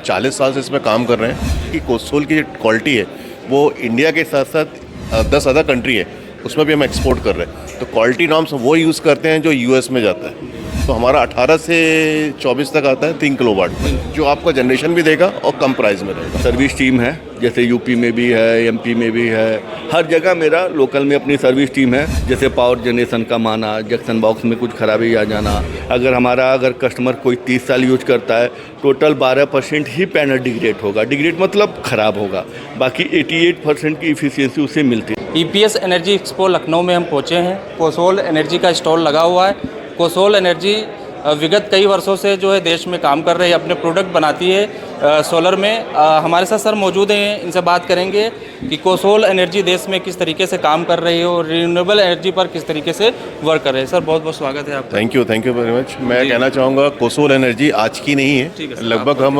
40 साल से इसमें काम कर रहे हैं कि कोस्टल की जो क्वालिटी है वो इंडिया के साथ साथ 10 अदर कंट्री है उसमें भी हम एक्सपोर्ट कर रहे हैं। तो क्वालिटी नॉर्म्स वो यूज़ करते हैं जो यूएस में जाता है। तो हमारा 18 से 24 तक आता है 3 किलोवाट में, जो आपका जनरेशन भी देगा और कम प्राइस में रहेगा। सर्विस टीम है, जैसे यूपी में भी है, एमपी में भी है, हर जगह मेरा लोकल में अपनी सर्विस टीम है। जैसे पावर जनरेशन का माना, जंक्शन बॉक्स में कुछ खराबी आ जाना, अगर कस्टमर कोई 30 साल यूज करता है, टोटल 12% ही पैनल डिग्रेड होगा। डिग्रेड मतलब ख़राब होगा, बाकी 88% की इफिशियंसी उसे मिलती है। ईपीएस एनर्जी एक्सपो लखनऊ में हम पहुँचे हैं। कोसोल एनर्जी का स्टॉल लगा हुआ है। कोसोल एनर्जी विगत कई वर्षों से जो है देश में काम कर रही है, अपने प्रोडक्ट बनाती है सोलर में। हमारे साथ सर मौजूद हैं, इनसे बात करेंगे कि कोसोल एनर्जी देश में किस तरीके से काम कर रही है और रिन्यूएबल एनर्जी पर किस तरीके से वर्क कर रहे हैं। सर बहुत बहुत स्वागत है आपका। Thank you very much. मैं कहना चाहूँगा कोसोल एनर्जी आज की नहीं है, लगभग हम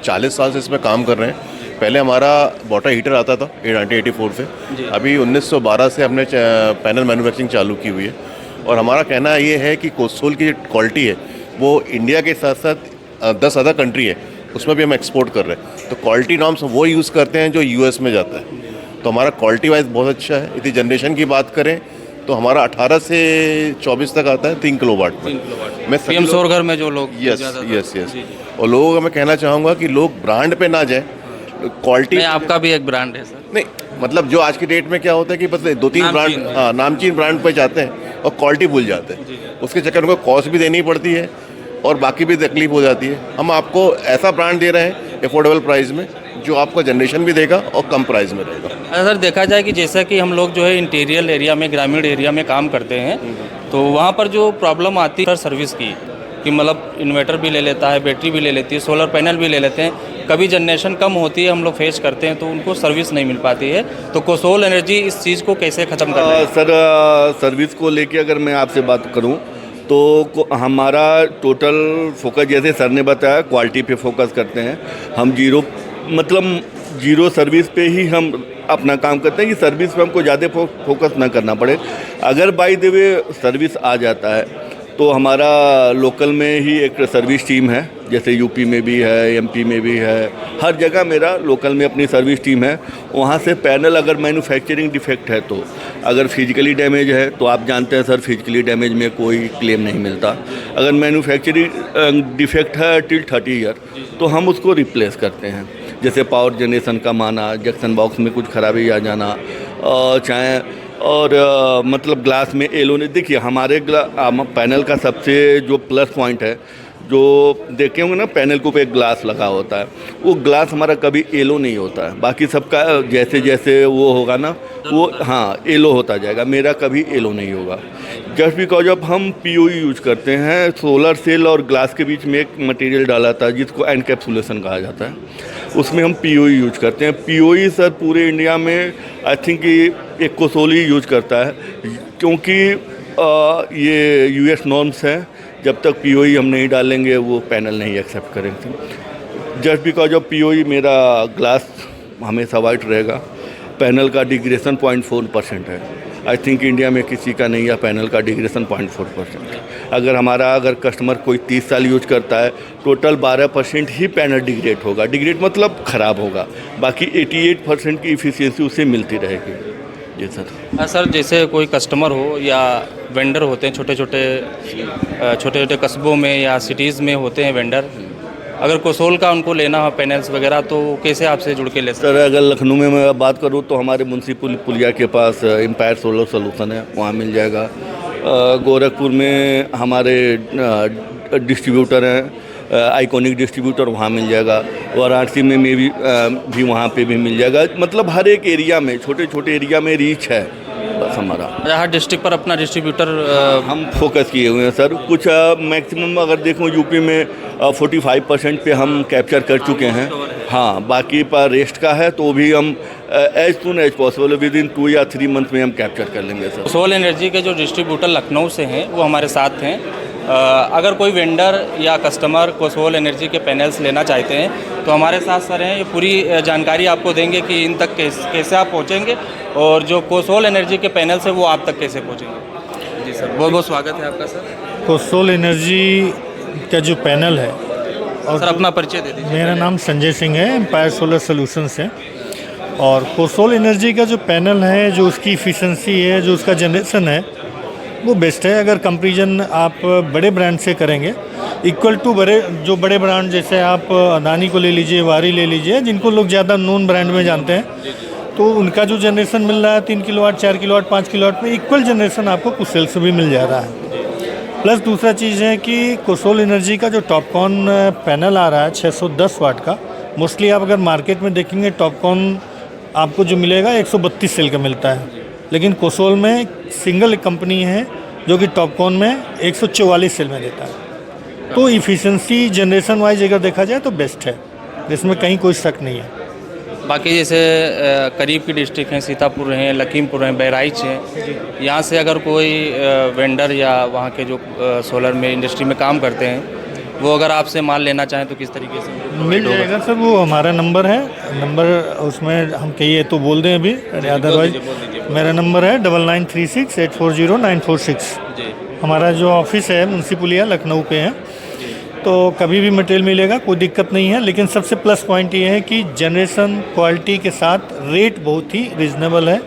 40 साल से इसमें काम कर रहे हैं। पहले हमारा वाटर हीटर आता था 1984 से, अभी 1912 से हमने पैनल मैन्युफैक्चरिंग चालू की हुई है। और हमारा कहना ये है कि कोस्टल की जो क्वालिटी है वो इंडिया के साथ साथ 10 अदर कंट्री है उसमें भी हम एक्सपोर्ट कर रहे हैं। तो क्वालिटी नॉर्म्स वो यूज़ करते हैं जो यूएस में जाता है। तो हमारा क्वालिटी वाइज बहुत अच्छा है। यदि जनरेशन की बात करें तो हमारा 18 से 24 तक आता है 3 किलोवाट में। पीएम सौर घर में जो लोग यस और लोगों को मैं कहना चाहूँगा कि लोग ब्रांड पे ना जाए, क्वालिटी। आपका भी एक ब्रांड है सर? नहीं, मतलब जो आज की डेट में क्या होता है कि बस 2-3 ब्रांड, हाँ, नामचीन ब्रांड पे जाते हैं और क्वालिटी भूल जाते हैं। उसके चक्कर में कॉस्ट भी देनी पड़ती है और बाकी भी तकलीफ हो जाती है। हम आपको ऐसा ब्रांड दे रहे हैं अफोर्डेबल प्राइस में जो आपका जनरेशन भी देगा और कम प्राइस में रहेगा। सर देखा जाए कि जैसा कि हम लोग जो है इंटीरियर एरिया में, ग्रामीण एरिया में काम करते हैं, तो वहाँ पर जो प्रॉब्लम आती है सर सर्विस की, कि मतलब इन्वर्टर भी ले लेता है, बैटरी भी ले लेती है, सोलर पैनल भी ले लेते हैं, कभी जनरेशन कम होती है, हम लोग फेस करते हैं, तो उनको सर्विस नहीं मिल पाती है। तो कोसोल एनर्जी इस चीज़ को कैसे ख़त्म कर रही है? सर सर्विस को लेके अगर मैं आपसे बात करूं तो हमारा टोटल फोकस, जैसे सर ने बताया, क्वालिटी पे फोकस करते हैं हम। जीरो सर्विस पे ही हम अपना काम करते हैं कि सर्विस पे हमको ज़्यादा फोकस ना करना पड़े। अगर बाय द वे सर्विस आ जाता है तो हमारा लोकल में ही एक सर्विस टीम है, जैसे यूपी में भी है, एमपी में भी है, हर जगह मेरा लोकल में अपनी सर्विस टीम है। वहाँ से पैनल अगर मैन्युफैक्चरिंग डिफेक्ट है, तो अगर फिजिकली डैमेज है तो आप जानते हैं सर, फिजिकली डैमेज में कोई क्लेम नहीं मिलता। अगर मैन्युफैक्चरिंग डिफेक्ट है टिल 30 ईयर तो हम उसको रिप्लेस करते हैं। जैसे पावर जनरेशन का माना, जंक्शन बॉक्स में कुछ खराबी आ जाना, चाहे और मतलब ग्लास में एलो नहीं। देखिए हमारे पैनल का सबसे जो प्लस पॉइंट है, जो देखे होंगे ना, पैनल के ऊपर एक ग्लास लगा होता है, वो ग्लास हमारा कभी एलो नहीं होता है। बाकी सबका जैसे जैसे वो होगा ना, वो हाँ एलो होता जाएगा, मेरा कभी एलो नहीं होगा। जस्ट बिकॉज ऑफ हम पीओई यूज करते हैं। सोलर सेल और ग्लास के बीच में एक मटेरियल डाला था जिसको एनकैप्सुलेशन कहा जाता है, उसमें हम पीओई यूज करते हैं। पीओई सर पूरे इंडिया में आई थिंक एक कोसोल ही यूज करता है, क्योंकि ये यूएस नॉर्म्स हैं। जब तक पीओई हम नहीं डालेंगे वो पैनल नहीं एक्सेप्ट करेंगे। जस्ट बिकॉज ऑफ पीओई मेरा ग्लास हमेशा वाइट रहेगा। पैनल का डिग्रेशन 0.4% है। आई थिंक इंडिया में किसी का नहीं है पैनल का डिग्रेशन 0.4%। अगर कस्टमर कोई 30 साल यूज करता है, टोटल 12% ही पैनल डिग्रेड होगा। डिग्रेड मतलब ख़राब होगा, बाकी 88% की इफिशियंसी उसे मिलती रहेगी। जी सर। हाँ सर, जैसे कोई कस्टमर हो या वेंडर होते हैं, छोटे छोटे कस्बों में या सिटीज़ में होते हैं वेंडर, अगर कोसोल का उनको लेना हो पैनल्स वगैरह, तो कैसे आपसे जुड़ के ले सकते हैं? सर अगर लखनऊ में मैं बात करूँ तो हमारे मुंशी पुलिया के पास एम्पायर सोलर सोल्यूशन है, वहाँ मिल जाएगा। गोरखपुर में हमारे डिस्ट्रीब्यूटर हैं, आइकॉनिक डिस्ट्रीब्यूटर, वहाँ मिल जाएगा। वाराणसी में भी वहाँ पे भी मिल जाएगा। मतलब हर एक एरिया में, छोटे छोटे एरिया में रीच है बस हमारा। हर डिस्ट्रिक्ट पर अपना डिस्ट्रीब्यूटर हम फोकस किए हुए हैं सर। कुछ मैक्सिमम अगर देखूँ यूपी में 45% पे हम कैप्चर कर चुके हैं। हाँ, बाकी पर रेस्ट का है तो भी हम as soon as possible within 2 या 3 मंथ में हम कैप्चर कर लेंगे सर। कोसोल एनर्जी के जो डिस्ट्रीब्यूटर लखनऊ से हैं वो हमारे साथ हैं। अगर कोई वेंडर या कस्टमर कोसोल एनर्जी के पैनल्स लेना चाहते हैं तो हमारे साथ सर हैं, ये पूरी जानकारी आपको देंगे कि इन तक कैसे आप पहुंचेंगे और जो कोसोल एनर्जी के पैनल्स है वो आप तक कैसे पहुंचेंगे। जी सर, बहुत बहुत स्वागत है आपका सर। कोसोल एनर्जी का जो पैनल है और सर अपना परिचय दे दीजिए। मेरा नाम संजय सिंह है, एम्पायर सोलर सोल्यूशंस है। और कोसोल एनर्जी का जो पैनल है, जो उसकी इफ़िशेंसी है, जो उसका जनरेशन है, वो बेस्ट है। अगर कंपैरिजन आप बड़े ब्रांड से करेंगे, इक्वल टू बड़े ब्रांड जैसे आप अदानी को ले लीजिए, वारी ले लीजिए, जिनको लोग ज़्यादा नोन ब्रांड में जानते हैं, तो उनका जो जनरेशन मिल रहा है 3 किलोवाट, 4 किलोवाट, 5 किलोवाट में इक्वल जनरेशन आपको कोसोल से भी मिल जा रहा है। प्लस दूसरा चीज़ है कि कोसोल एनर्जी का जो टॉपकॉन पैनल आ रहा है 610 वाट का, मोस्टली आप अगर मार्केट में देखेंगे टॉपकॉन आपको जो मिलेगा 132 सेल का मिलता है, लेकिन कोसोल में सिंगल कंपनी है जो कि टॉपकॉन में 144 सेल में देता है। तो इफ़िशेंसी जनरेशन वाइज अगर देखा जाए तो बेस्ट है, जिसमें कहीं कोई शक नहीं है। बाकी जैसे करीब की डिस्ट्रिक्ट हैं, सीतापुर हैं, लखीमपुर हैं, बहराइच हैं, यहाँ से अगर कोई वेंडर या वहाँ के जो सोलर में इंडस्ट्री में काम करते हैं, वो अगर आपसे माल लेना चाहें तो किस तरीके से मिल जाएगा सर? वो हमारा नंबर है, नंबर उसमें हम कहिए तो बोल दें अभी, अदरवाइज मेरा नंबर है 9936840946। हमारा जो ऑफिस है म्यूनसिपलिया लखनऊ पे है, तो कभी भी मटेरियल मिलेगा, कोई दिक्कत नहीं है। लेकिन सबसे प्लस पॉइंट ये है कि जनरेशन क्वालिटी के साथ रेट बहुत ही रिजनेबल है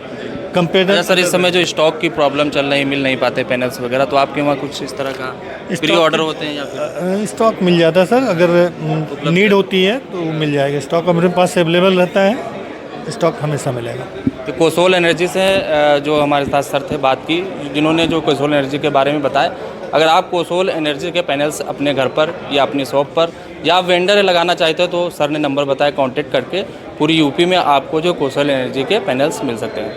कंपेयर। सर इस समय जो स्टॉक की प्रॉब्लम चल रही है, मिल नहीं पाते पैनल्स वगैरह, तो आपके वहाँ कुछ इस तरह का प्री ऑर्डर होते हैं या फिर स्टॉक मिल जाता है सर? अगर नीड होती है तो मिल जाएगा। स्टॉक हमारे पास अवेलेबल रहता है, स्टॉक हमेशा मिलेगा। तो कोसोल एनर्जी से जो हमारे साथ सर थे बात की, जिन्होंने जो कोसोल एनर्जी के बारे में बताया, अगर आप कोसोल एनर्जी के पैनल्स अपने घर पर या अपनी शॉप पर या आप वेंडर लगाना चाहते हो तो सर ने नंबर बताया, कांटेक्ट करके पूरी यूपी में आपको जो कोसोल एनर्जी के पैनल्स मिल सकते हैं।